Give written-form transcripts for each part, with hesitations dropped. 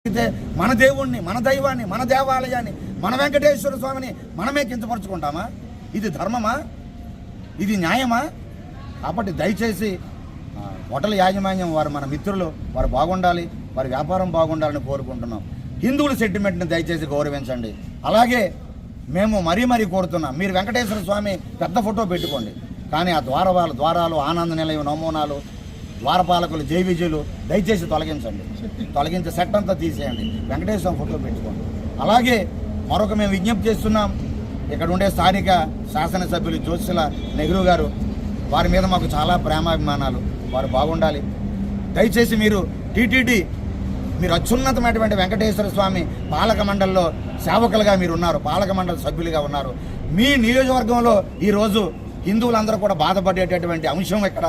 అయితే మన దేవుణ్ణి, మన దైవాన్ని, మన దేవాలయాన్ని, మన వెంకటేశ్వర స్వామిని మనమే కించపరుచుకుంటామా? ఇది ధర్మమా? ఇది న్యాయమా? కాబట్టి దయచేసి హోటల్ యాజమాన్యం వారు మన మిత్రులు, వారు బాగుండాలి, వారి వ్యాపారం బాగుండాలని కోరుకుంటున్నాం. హిందువుల సెంటిమెంట్ని దయచేసి గౌరవించండి. అలాగే మేము మరీ కోరుతున్నాం, మీరు వెంకటేశ్వర స్వామి పెద్ద ఫోటో పెట్టుకోండి, కానీ ఆ ద్వారాలు ఆనంద నిలయం నమూనాలు, ద్వారపాలకులు, జై విజయులు దయచేసి తొలగించి సెట్ అంతా తీసేయండి, వెంకటేశ్వర ఫోటో పెట్టుకోండి. అలాగే మరొక మేము విజ్ఞప్తి చేస్తున్నాం, ఇక్కడ ఉండే స్థానిక శాసనసభ్యులు జ్యోతిల నెహ్రూ గారు, వారి మీద మాకు చాలా ప్రేమాభిమానాలు, వారు బాగుండాలి. దయచేసి మీరు టీటీడీ, మీరు అత్యున్నతమైనటువంటి వెంకటేశ్వర స్వామి పాలక మండలిలో సేవకులుగా మీరు ఉన్నారు, పాలక మండలి సభ్యులుగా ఉన్నారు. మీ నియోజకవర్గంలో ఈరోజు హిందువులందరూ కూడా బాధపడేటటువంటి అంశం ఇక్కడ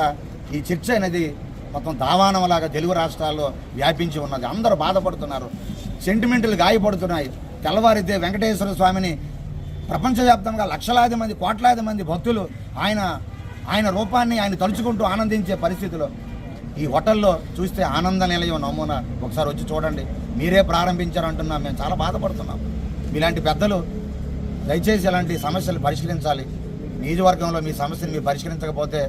ఈ చర్చ అనేది మొత్తం దావానంలాగా తెలుగు రాష్ట్రాల్లో వ్యాపించి ఉన్నది. అందరూ బాధపడుతున్నారు, సెంటిమెంట్లు గాయపడుతున్నాయి. తెల్లవారితే వెంకటేశ్వర స్వామిని ప్రపంచవ్యాప్తంగా లక్షలాది మంది, కోట్లాది మంది భక్తులు ఆయన రూపాన్ని ఆయన తలుచుకుంటూ ఆనందించే పరిస్థితిలో ఈ హోటల్లో చూస్తే ఆనంద నిలయం నమూనా ఒకసారి వచ్చి చూడండి. మీరే ప్రారంభించారంటున్నాం, మేము చాలా బాధపడుతున్నాం. మీలాంటి పెద్దలు దయచేసి ఇలాంటి సమస్యలు పరిష్కరించాలి. నియోజకవర్గంలో మీ సమస్యను మీరు పరిష్కరించకపోతే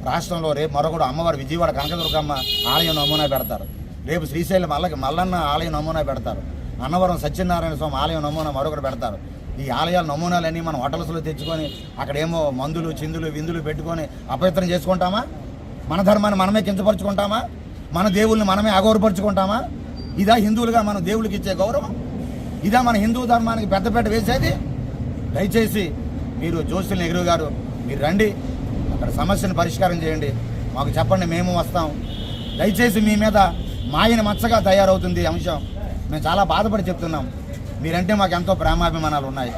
రాష్ట్రంలో రేపు మరొకడు అమ్మవారి విజయవాడ కనకదుర్గమ్మ ఆలయం నమూనా పెడతారు, రేపు శ్రీశైలం మల్లన్న ఆలయం నమూనా పెడతారు, అన్నవరం సత్యనారాయణ స్వామి ఆలయం నమూనా మరొకటి పెడతారు. ఈ ఆలయాల నమూనాలన్నీ మనం హోటల్స్లో తెచ్చుకొని అక్కడేమో మందులు, చిందులు, విందులు పెట్టుకొని అపవిత్రం చేసుకుంటామా? మన ధర్మాన్ని మనమే కించపరుచుకుంటామా? మన దేవుళ్ళని మనమే అగౌరవపరుచుకుంటామా? ఇదా హిందువులుగా మనం దేవుళ్ళకి ఇచ్చే గౌరవం? ఇదా మన హిందూ ధర్మానికి పెద్దపేట వేసేది? దయచేసి మీరు జ్యోతిల నెహ్రూ గారు, మీరు రండి, అక్కడ సమస్యను పరిష్కారం చేయండి, మాకు చెప్పండి, మేము వస్తాం. దయచేసి మీ మీద మాయన మచ్చగా తయారవుతుంది ఈ అంశం. మేము చాలా బాధపడి చెప్తున్నాం, మీరంటే మాకు ఎంతో ప్రేమాభిమానాలు ఉన్నాయి.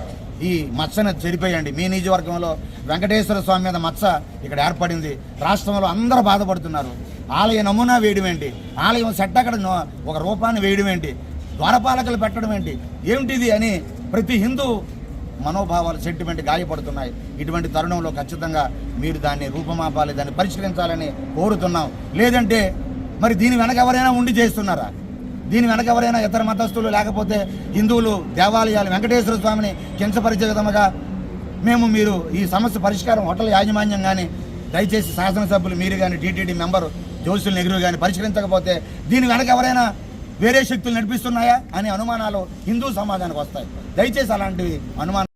ఈ మచ్చను చెరిపేయండి. మీ నియోజకవర్గంలో వెంకటేశ్వర స్వామి మీద మచ్చ ఇక్కడ ఏర్పడింది, రాష్ట్రంలో అందరూ బాధపడుతున్నారు. ఆలయ నమూనా వేయడం ఏంటి? ఆలయం సెట్ అక్కడ ఒక రూపాన్ని వేయడం ఏంటి? ద్వారపాలకులు పెట్టడం ఏంటి? ఏమిటిది అని ప్రతి హిందూ మనోభావాలు, సెంటిమెంట్ గాయపడుతున్నాయి. ఇటువంటి తరుణంలో ఖచ్చితంగా మీరు దాన్ని రూపమాపాలి, దాన్ని పరిష్కరించాలని కోరుతున్నాం. లేదంటే మరి దీని వెనక ఎవరైనా ఉండి చేస్తున్నారా? దీని వెనక ఎవరైనా ఇతర మతస్థులు, లేకపోతే హిందువులు దేవాలయాలు వెంకటేశ్వర స్వామిని కించపరిచే విధముగా మీరు ఈ సమస్య పరిష్కారం హోటల్ యాజమాన్యం కానీ, దయచేసి శాసనసభ్యులు మీరు కానీ, టీటీడీ మెంబరు జ్యోతిల నెహ్రూ కానీ పరిష్కరించకపోతే దీని వెనక ఎవరైనా వేరే శక్తులు నడిపిస్తున్నాయా అనే అనుమానాలు హిందూ సమాజానికి వస్తాయి. దయచేసి అలాంటివి అనుమానం